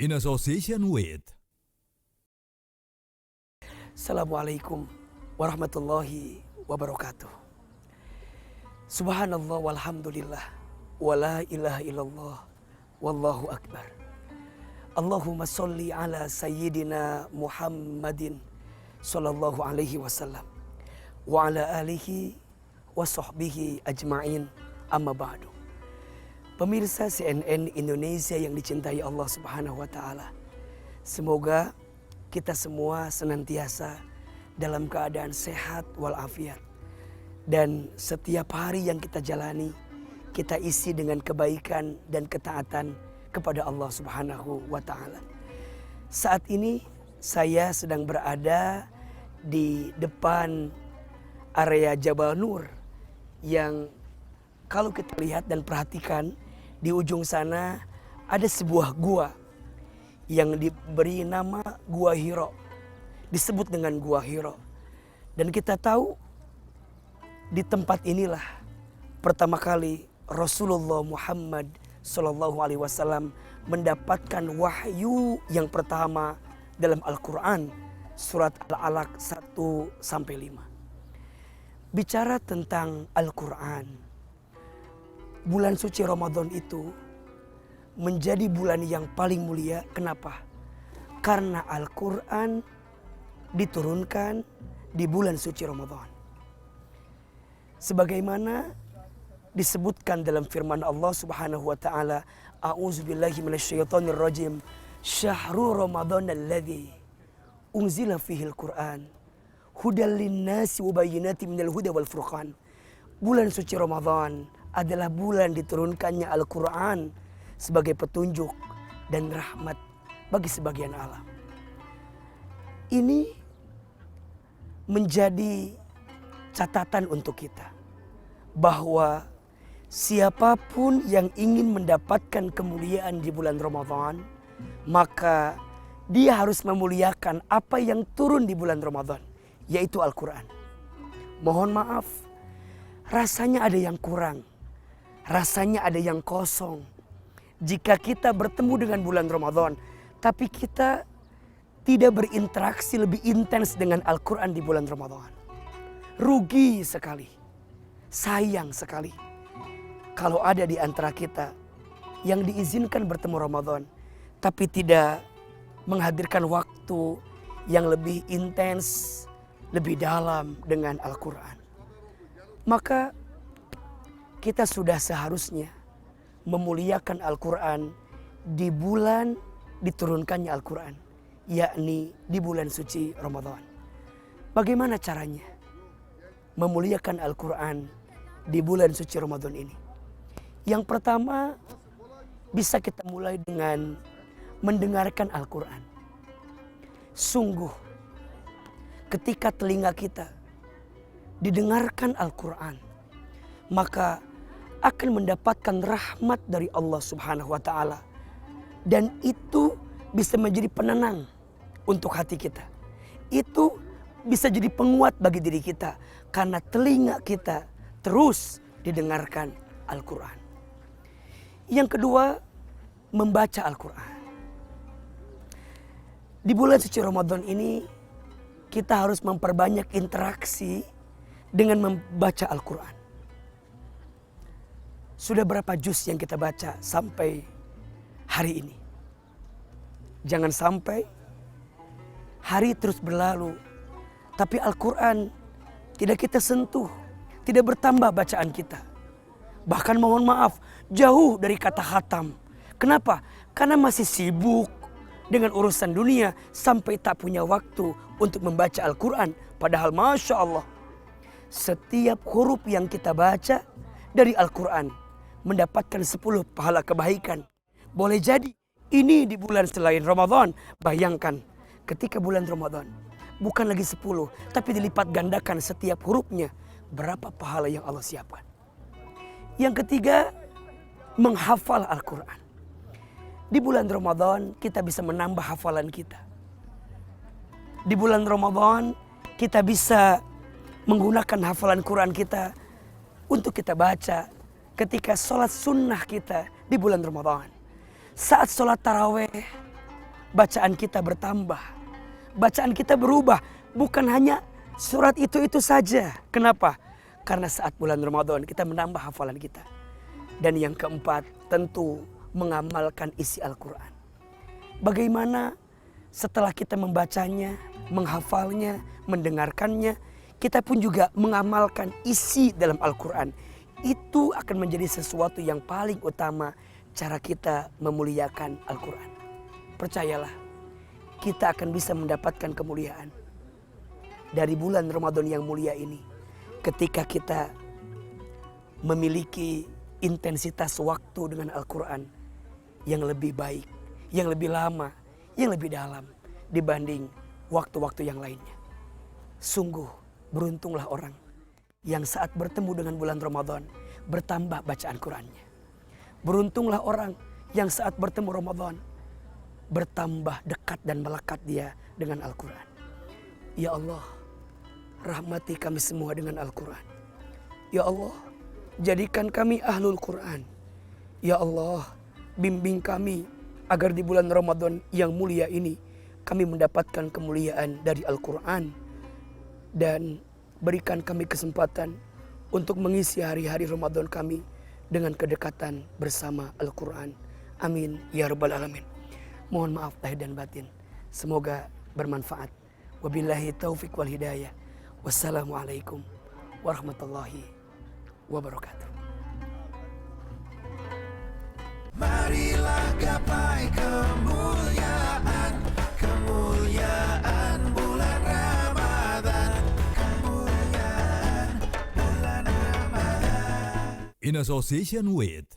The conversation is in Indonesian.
in association with. Assalamualaikum warahmatullahi wabarakatuh. Subhanallah walhamdulillah wa la ilaha illallah wallahu akbar. Allahumma salli ala sayyidina Muhammadin sallallahu alaihi wasallam wa ala alihi wa sahbihi ajma'in, amma ba'du. Pemirsa CNN Indonesia yang dicintai Allah Subhanahu wa taala, semoga kita semua senantiasa dalam keadaan sehat walafiat, dan setiap hari yang kita jalani kita isi dengan kebaikan dan ketaatan kepada Allah Subhanahu wa taala. Saat ini saya sedang berada di depan area Jabal Nur yang kalau kita lihat dan perhatikan, di ujung sana ada sebuah gua yang diberi nama Gua Hiro, disebut dengan Gua Hiro. Dan kita tahu di tempat inilah pertama kali Rasulullah Muhammad Sallallahu Alaihi Wasallam mendapatkan wahyu yang pertama dalam Al-Quran, surat Al-Alaq 1-5. Bicara tentang Al-Quran, bulan suci Ramadan itu menjadi bulan yang paling mulia. Kenapa? Karena Al-Quran diturunkan di bulan suci Ramadan. Sebagaimana disebutkan dalam firman Allah Subhanahu wa taala, a'udzubillahi minasyaitonir rajim, syahrul ramadhan alladzi unzila fihil Qur'an hudal linnasi wa bayyinatin minal huda wal furqan. Bulan suci Ramadan adalah bulan diturunkannya Al-Quran sebagai petunjuk dan rahmat bagi sebagian alam. Ini menjadi catatan untuk kita bahwa siapapun yang ingin mendapatkan kemuliaan di bulan Ramadan, maka dia harus memuliakan apa yang turun di bulan Ramadan, yaitu Al-Quran. Mohon maaf, rasanya ada yang kurang, rasanya ada yang kosong jika kita bertemu dengan bulan Ramadan tapi kita tidak berinteraksi lebih intens dengan Al-Quran di bulan Ramadan. Rugi sekali, sayang sekali kalau ada di antara kita yang diizinkan bertemu Ramadan tapi tidak menghadirkan waktu yang lebih intens, lebih dalam dengan Al-Quran. Maka kita sudah seharusnya memuliakan Al-Quran di bulan diturunkannya Al-Quran, yakni di bulan suci Ramadan. Bagaimana caranya memuliakan Al-Quran di bulan suci Ramadan ini? Yang pertama, bisa kita mulai dengan mendengarkan Al-Quran. Sungguh, ketika telinga kita didengarkan Al-Quran, maka akan mendapatkan rahmat dari Allah Subhanahu wa taala, dan itu bisa menjadi penenang untuk hati kita. Itu bisa jadi penguat bagi diri kita karena telinga kita terus didengarkan Al-Quran. Yang kedua, membaca Al-Quran. Di bulan suci Ramadan ini kita harus memperbanyak interaksi dengan membaca Al-Quran. Sudah berapa juz yang kita baca sampai hari ini? Jangan sampai hari terus berlalu tapi Al-Quran tidak kita sentuh, tidak bertambah bacaan kita. Bahkan mohon maaf, jauh dari kata khatam. Kenapa? Karena masih sibuk dengan urusan dunia sampai tak punya waktu untuk membaca Al-Quran. Padahal Masya Allah, setiap huruf yang kita baca dari Al-Quran mendapatkan 10 pahala kebaikan. Boleh jadi ini di bulan selain Ramadan. Bayangkan ketika bulan Ramadan bukan lagi 10, tapi dilipat gandakan setiap hurufnya. Berapa pahala yang Allah siapkan. Yang ketiga, menghafal Al-Quran. Di bulan Ramadan kita bisa menambah hafalan kita. Di bulan Ramadan kita bisa menggunakan hafalan Quran kita untuk kita baca ketika sholat sunnah kita di bulan Ramadan. Saat sholat taraweh bacaan kita bertambah, bacaan kita berubah. Bukan hanya surat itu saja. Kenapa? Karena saat bulan Ramadan kita menambah hafalan kita. Dan yang keempat, tentu mengamalkan isi Al-Quran. Bagaimana setelah kita membacanya, menghafalnya, mendengarkannya, kita pun juga mengamalkan isi dalam Al-Quran. Itu akan menjadi sesuatu yang paling utama cara kita memuliakan Al-Quran. Percayalah, kita akan bisa mendapatkan kemuliaan dari bulan Ramadan yang mulia ini ketika kita memiliki intensitas waktu dengan Al-Quran yang lebih baik, yang lebih lama, yang lebih dalam dibanding waktu-waktu yang lainnya. Sungguh beruntunglah orang yang saat bertemu dengan bulan Ramadan bertambah bacaan Qurannya. Beruntunglah orang yang saat bertemu Ramadan bertambah dekat dan melekat dia dengan Al-Quran. Ya Allah, rahmati kami semua dengan Al-Quran. Ya Allah, jadikan kami ahlul Quran. Ya Allah, bimbing kami agar di bulan Ramadan yang mulia ini kami mendapatkan kemuliaan dari Al-Quran. Dan berikan kami kesempatan untuk mengisi hari-hari Ramadan kami dengan kedekatan bersama Al-Quran. Amin ya rabbal alamin. Mohon maaf lahir dan batin. Semoga bermanfaat. Wabillahi taufik wal hidayah. Wassalamualaikum warahmatullahi wabarakatuh. Marilah gapai kemuliaan, kemuliaan bulan Ramadan, kemuliaan bulan Ramadan. In association with